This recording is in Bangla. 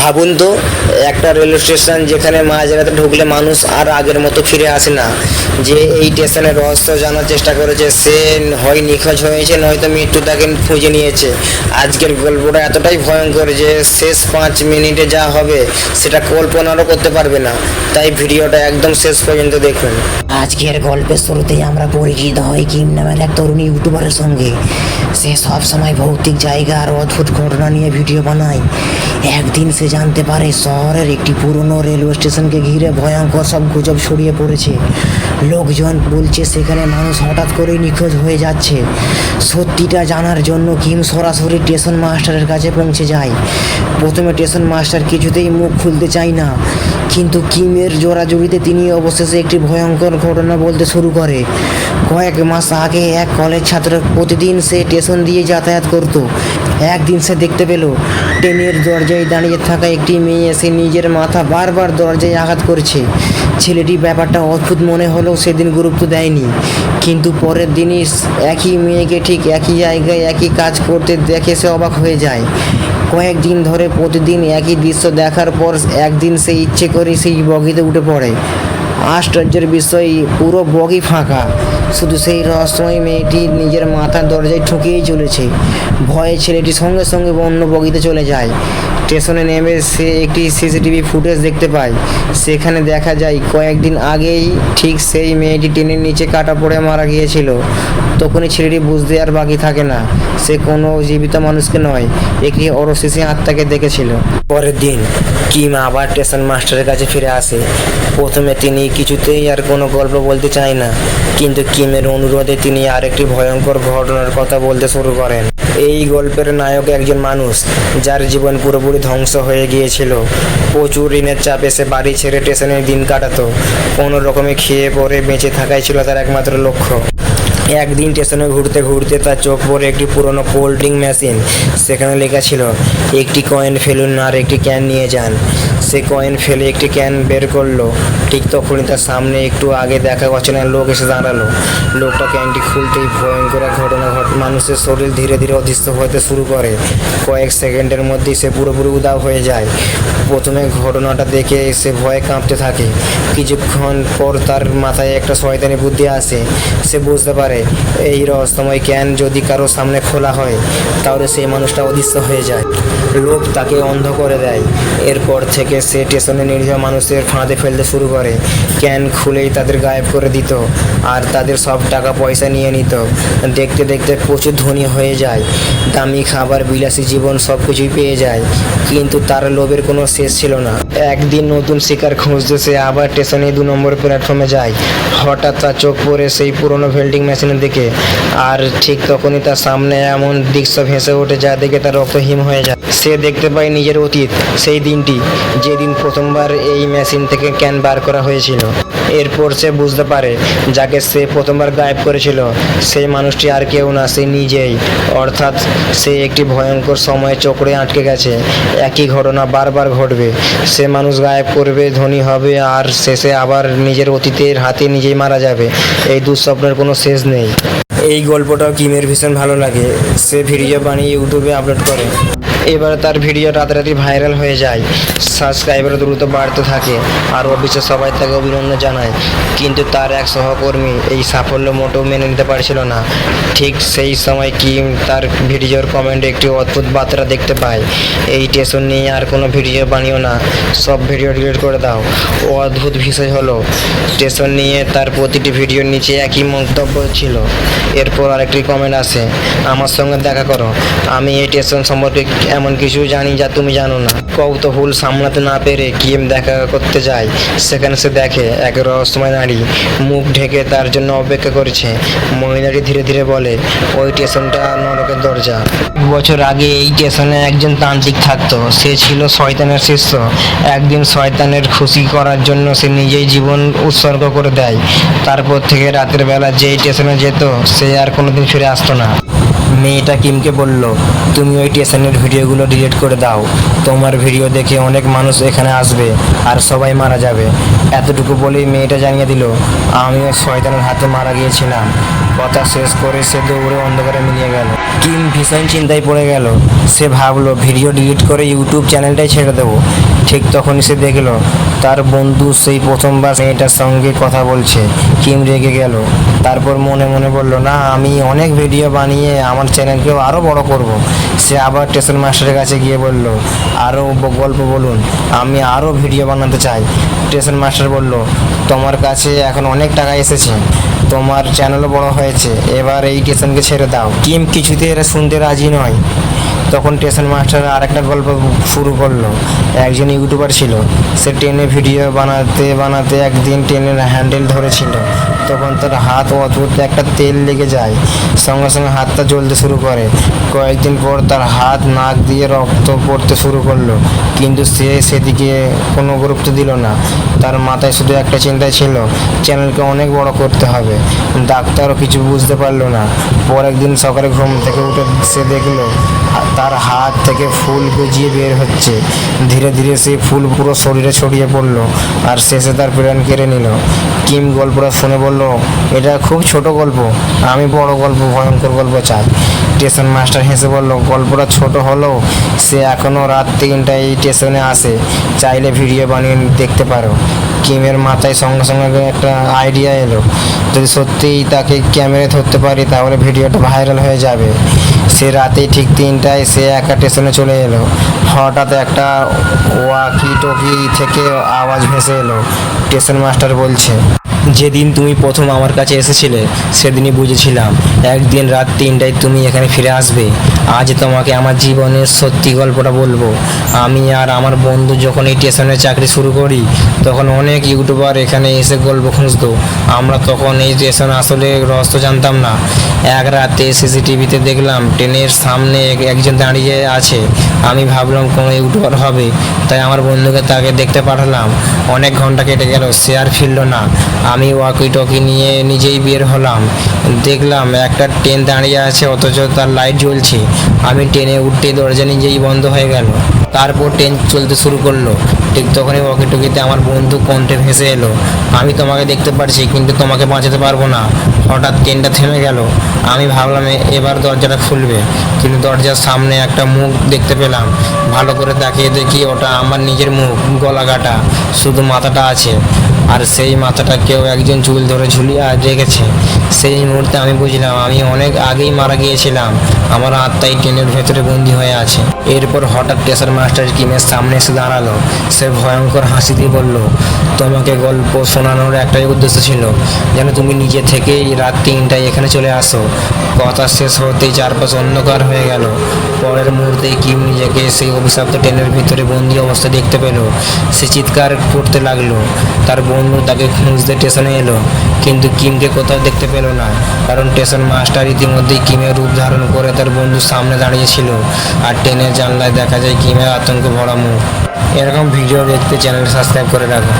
ভাবুন তো, একটা রেল স্টেশন যেখানে মাঝরাতে ঢুকলে মানুষ আর আগের মতো ফিরে আসে না। যে এই স্টেশনের রহস্য জানার চেষ্টা করেছে সে হয় নিখোঁজ হয়েছে, নয়তো মৃত্যু তাকে খুঁজে নিয়েছে। আজকের গল্পটা এতটাই ভয়ঙ্কর যে শেষ 5 মিনিটে যা হবে সেটা কল্পনারও করতে পারবে না। তাই ভিডিওটা একদম শেষ পর্যন্ত দেখুন। আজকের গল্পের শুরুতেই আমরা পরিচিত হই কিম নামের এক তরুণী ইউটিউবারের সঙ্গে। সে সব সময় ভৌতিক জায়গা আর অদ্ভুত ঘটনা নিয়ে ভিডিও বানায়। একদিন সে জানতে পারে শহরের একটি পুরনো রেলওয়ে স্টেশনকে ঘিরে ভয়ঙ্কর সব গুজব ছড়িয়ে পড়েছে। লোকজন বলছে সেখানে মানুষ হঠাৎ করেই নিখোঁজ হয়ে যাচ্ছে। সত্যিটা জানার জন্য কিম সরাসরি স্টেশন মাস্টারের কাছে পৌঁছে যায়। প্রথমে স্টেশন মাস্টার কিছুতেই মুখ খুলতে চায় না, কিন্তু কিমের জোরাজুরিতে তিনি অবশেষে একটি ভয়ঙ্কর ঘটনা বলতে শুরু করে। কয়েক মাস আগে এক কলেজ ছাত্র প্রতিদিন সে স্টেশন দিয়ে যাতায়াত করত। একদিন সে দেখতে পেল ট্রেনের দরজায় দাঁড়িয়ে থাকা একটি মেয়ে এসে নিজের মাথা বারবার দরজায় আঘাত করছে। ছেলেটি ব্যাপারটা অদ্ভুত মনে হলেও সেদিন গুরুত্ব দেয়নি, কিন্তু পরের দিনই একই মেয়েকে ঠিক একই জায়গায় একই কাজ করতে দেখে সে অবাক হয়ে যায়। কয়েকদিন ধরে প্রতিদিন একই দৃশ্য দেখার পর একদিন সে ইচ্ছে করে সেই বগিতে উঠে পড়ে। আশ্চর্যের বিষয়, পুরো বগি ফাঁকা, শুধু সেই রহস্যময় মেয়েটি নিজের মাথার দরজায় ঠুকিয়েই চলেছে। ভয়ে ছেলেটি সঙ্গে সঙ্গে অন্য বগিতে চলে যায়। স্টেশনে নেমে সে একটি সিসিটিভি ফুটেজ দেখতে পায়। সেখানে দেখা যায় কয়েকদিন আগেই ঠিক সেই মেয়েটি ট্রেনের নিচে কাটা পড়ে মারা গিয়েছিল। তখনই ছেলেটি বুঝতে আর বাকি থাকে না, সে কোনো জীবিত মানুষকে নয়, একটি অরশেষী আত্মাকে দেখেছিল। পরের দিন কিম আবার স্টেশন মাস্টারের কাছে ফিরে আসে। প্রথমে তিনি কিছুতেই আর কোনো গল্প বলতে চায় না, কিন্তু কিমের অনুরোধে তিনি আরেকটি ভয়ঙ্কর ঘটনার কথা বলতে শুরু করেন। এই গল্পের নায়ক একজন মানুষ যার জীবন পুরোপুরি ধ্বংস হয়ে গিয়েছিল। প্রচুর ঋণের চাপে সে বাড়ি ছেড়ে স্টেশনে দিন কাটাতো। কোনো রকমে খেয়ে পরে বেঁচে থাকাই ছিল তার একমাত্র লক্ষ্য। একদিন স্টেশনে ঘুরতে ঘুরতে তার চোখ পড়ে একটি পুরনো কোল্ড ড্রিঙ্ক মেশিন। সেখানে লেখা ছিল, একটি কয়েন ফেলুন আর একটি ক্যান নিয়ে যান। সে কয়েন ফেলে একটি ক্যান বের করলো। ঠিক তখনই তার সামনে একটু আগে দেখা অচেনা লোক এসে দাঁড়ালো। লোকটা ক্যানটি খুলতেই ভয়ঙ্কর এক ঘটনা মানুষের শরীর ধীরে ধীরে অদৃশ্য হতে শুরু করে। কয়েক সেকেন্ডের মধ্যেই সে পুরোপুরি উধাও হয়ে যায়। প্রথমে ঘটনাটা দেখে সে ভয়ে কাঁপতে থাকে। কিছুক্ষণ পর তার মাথায় একটা শয়তানি বুদ্ধি আসে। সে বুঝতে পারে এই রহস্যময় ক্যান যদি কারো সামনে খোলা হয় তাহলে সেই মানুষটা অদৃশ্য হয়ে যায়। লোভ তাকে অন্ধ করে দেয়। এরপর থেকে সে স্টেশনে নিরীহ মানুষের ফাঁদে ফেলতে শুরু করে। ক্যান খুলেই তাদের গায়েব করে দিত আর তাদের সব টাকা পয়সা নিয়ে নিত। দেখতে দেখতে প্রচুর ধনী হয়ে যায়, দামি খাবার, বিলাসী জীবন সব কিছুই পেয়ে যায়, কিন্তু তার লোভের কোনো শেষ ছিল না। একদিন নতুন শিকার খুঁজতে সে আবার স্টেশনে 2 নম্বর প্ল্যাটফর্মে যায়। হঠাৎ তার চোখ পড়ে সেই পুরনো ভেল্ডিং মেশিনের দিকে, আর ঠিক তখনই তার সামনে এমন দৃশ্য ভেসে ওঠে যা দেখে তার রক্ত হিম হয়ে যায়। সে দেখতে পায় নিজের অতীত, সেই দিনটি যেদিন প্রথমবার এই মেশিন থেকে ক্যান বার করা হয়েছিল। এরপর সে বুঝতে পারে যাকে সে প্রথমবার গায়েব করেছিল সেই মানুষটি আর কেউ না, সে নিজেই। অর্থাৎ সে একটি ভয়ঙ্কর সময়ের চক্রে আটকে গেছে। একই ঘটনা বারবার ঘটবে, সে মানুষ গায়েব করবে, ধনী হবে, আর শেষে আবার নিজের অতীতের হাতে নিজেই মারা যাবে। এই দুঃস্বপ্নের কোনো শেষ নেই। এই গল্পটাও কিমের ভীষণ ভালো লাগে। সে ভিডিও বানিয়ে ইউটিউবে আপলোড করে। এবার তার ভিডিও রাতারাতি ভাইরাল হয়ে যায়, সাবস্ক্রাইবার দ্রুত বাড়তে থাকে, আর অফিসে সবাই তাকে অভিনন্দন জানায়। কিন্তু তার এক সহকর্মী এই সাফল্য মোটেও মেনে নিতে পারছিল না। ঠিক সেই সময় কিম তার ভিডিওর কমেন্টে একটি অদ্ভুত বার্তা দেখতে পায়, এই স্টেশন নিয়ে আর কোনো ভিডিও বানিও না, সব ভিডিও ডিলিট করে দাও। অদ্ভুত বিষয় হলো স্টেশন নিয়ে তার প্রতিটি ভিডিওর নিচে একই মন্তব্য ছিল। এরপর আরেকটি কমেন্ট আসে, আমার সঙ্গে দেখা করো, আমি এই স্টেশন সম্পর্কে এমন কিছু জানি যা তুমি জানো না। কৌতূহল সামলাতে না পেরে কিম দেখা করতে যায়। সেখানে সে দেখে এক রহস্যময় নারী মুখ ঢেকে তার জন্য অপেক্ষা করছে। মহিলাটি ধীরে ধীরে বলে, ওই স্টেশনটা নরকের দরজা। 1 বছর আগে এই স্টেশনে একজন তান্ত্রিক থাকতো, সে ছিল শয়তানের শিষ্য। একদিন শয়তানের খুশি করার জন্য সে নিজেই জীবন উৎসর্গ করে দেয়। তারপর থেকে রাতের বেলা যেই স্টেশনে যেত সে আর কোনোদিন ফিরে আসতো না। মেয়েটা কিমকে বলল, তুমি ওই স্টেশনের ভিডিও ভিডিওগুলো ডিলিট করে দাও। তোমার ভিডিও দেখে অনেক মানুষ এখানে আসবে আর সবাই মারা যাবে। এতটুকু বলেই মেয়েটা জানিয়ে দিল, আমিও শয়তানের হাতে মারা গিয়েছিলাম। কথা শেষ করে সে দৌড়ে অন্ধকারে মিলিয়ে গেল। কিম ভীষণ চিন্তায় পড়ে গেল। সে ভাবলো ভিডিও ডিলিট করে ইউটিউব চ্যানেলটাই ছেড়ে দেবো। ঠিক তখনই সে দেখলো তার বন্ধু সেই প্রথমবার মেয়েটার সঙ্গে কথা বলছে। কিম রেগে গেল। তারপর মনে মনে বলল, না, আমি অনেক ভিডিও বানিয়ে আমার চ্যানেলকেও আরও বড় করব। সে আবার স্টেশন মাস্টারের কাছে গিয়ে বলল, আরও গল্প বলুন, আমি আরও ভিডিও বানাতে চাই। স্টেশন মাস্টার বলল, তোমার কাছে এখন অনেক টাকা এসেছে, তোমার চ্যানেলও বড় হয়েছে, এবার এই স্টেশনকে ছেড়ে দাও। কিম কিছুতে এরা শুনতে রাজি নয়। তখন স্টেশন মাস্টার আরেকটা গল্প শুরু করলো। একজন ইউটিউবার ছিল। সে ট্রেনে ভিডিও বানাতে বানাতে একদিন ট্রেনের হ্যান্ডেল ধরেছিল। তখন তার হাত অদ্ভুত একটা তেল লেগে যায়। সঙ্গে সঙ্গে হাতটা জ্বলতে শুরু করে। কয়েকদিন পর তার হাত নাক দিয়ে রক্ত পড়তে শুরু করলো, কিন্তু সে সেদিকে কোনো গুরুত্ব দিল না। তার মাথায় শুধু একটা চিন্তা ছিল, চ্যানেলকে অনেক বড় করতে হবে। ডাক্তারও কিছু বুঝতে পারলো না। পরের দিন সকালে ঘুম থেকে উঠে সে দেখলো তার হাত থেকে ফুল গজিয়ে বের হচ্ছে। ধীরে ধীরে সেই ফুল পুরো শরীরে ছড়িয়ে পড়লো আর শেষে তার প্রাণ কেড়ে নিল। কিম গল্পটা শুনে বলল, এটা খুব ছোট গল্প, আমি বড় গল্প, ভয়ঙ্কর গল্প চাই। স্টেশন মাস্টার হেসে বলল, গল্পটা ছোট হলেও সে এখনও রাত 3টায় এই স্টেশনে আসে, চাইলে ভিডিও বানিয়ে দেখতে পারো। কিমের মাথায় সঙ্গে সঙ্গে একটা আইডিয়া এলো, যদি সত্যিই তাকে ক্যামেরায় ধরতে পারি তাহলে ভিডিওটা ভাইরাল হয়ে যাবে। সে রাতেই ঠিক 3টায় সে একা স্টেশনে চলে এলো। হঠাৎ একটা ওয়াকি টকি থেকে আওয়াজ ভেসে এলো। স্টেশন মাস্টার বলছে, যেদিন তুমি প্রথম আমার কাছে এসেছিলে সেদিনই বুঝেছিলাম একদিন রাত 3টায় তুমি এখানে ফিরে আসবে। আজ তোমাকে আমার জীবনের সত্যি গল্পটা বলবো। আমি আর আমার বন্ধু যখন এই স্টেশনে চাকরি শুরু করি তখন অনেক ইউটিউবার এখানে এসে গল্প খুঁজতো। আমরা তখন এই স্টেশন আসলে রহস্য জানতাম না। এক রাতে সিসিটিভিতে দেখলাম ট্রেনের সামনে একজন দাঁড়িয়ে আছে। আমি ভাবলাম কোনো ইউটিউবার হবে, তাই আমার বন্ধুকে তাকে দেখতে পাঠালাম। অনেক ঘন্টা কেটে গেল, সে আর ফিরল না। আমি ওয়াকি টকি নিয়ে নিজেই বের হলাম। দেখলাম একটা ট্রেন দাঁড়িয়ে আছে, অথচ তার লাইট জ্বলছে। আমি ট্রেনে উঠতে দরজা নিজেই বন্ধ হয়ে গেল। তারপর ট্রেন চলতে শুরু করলো। ঠিক তখনই ওয়াকি টকিতে আমার বন্ধু কণ্ঠে ভেসে এলো, আমি তোমাকে দেখতে পারছি কিন্তু তোমাকে বাঁচাতে পারবো না। হঠাৎ ট্রেনটা থেমে গেল। আমি ভাবলাম এবার দরজাটা খুলবে, কিন্তু দরজার সামনে একটা মুখ দেখতে পেলাম। ভালো করে তাকিয়ে দেখি ওটা আমার নিজের মুখ, গলা কাটা, শুধু মাথাটা আছে। আর সেই মাথাটা কেউ একজন চুল ধরে ঝুলিয়ে রেখেছে। সেই মুহূর্তে আমি বুঝলাম আমি অনেক আগেই মারা গিয়েছিলাম। আমার আত্মাই ট্রেনের ভেতরে বন্দি হয়ে আছে। এরপর হঠাৎ স্টেশন মাস্টার কিমের সামনে এসে দাঁড়ালো। সে ভয়ঙ্কর হাসি দিয়ে বলল, তোমাকে গল্প শোনানোর একটাই উদ্দেশ্য ছিল, যেন তুমি নিজে থেকেই রাত 3টায় এখানে চলে আসো। কথা শেষ হতেই চারপাশ অন্ধকার হয়ে গেল। পরের মুহূর্তে কিম নিজেকে সেই অভিশপ্ত ট্রেনের ভিতরে বন্দি অবস্থা দেখতে পেল। সে চিৎকার করতে লাগলো। তার বন্ধু তাকে খুঁজতে স্টেশনে এলো, কিন্তু কিমকে কোথাও দেখতে পেল না, কারণ স্টেশন মাস্টার ইতিমধ্যেই কিমের রূপ ধারণ করে তার বন্ধুর সামনে দাঁড়িয়েছিল। আর ট্রেনের জানলায় দেখা যায় কিমের আতঙ্কে ভরা মুখ। এরকম ভিডিও দেখতে চ্যানেল সাবস্ক্রাইব করে রাখো।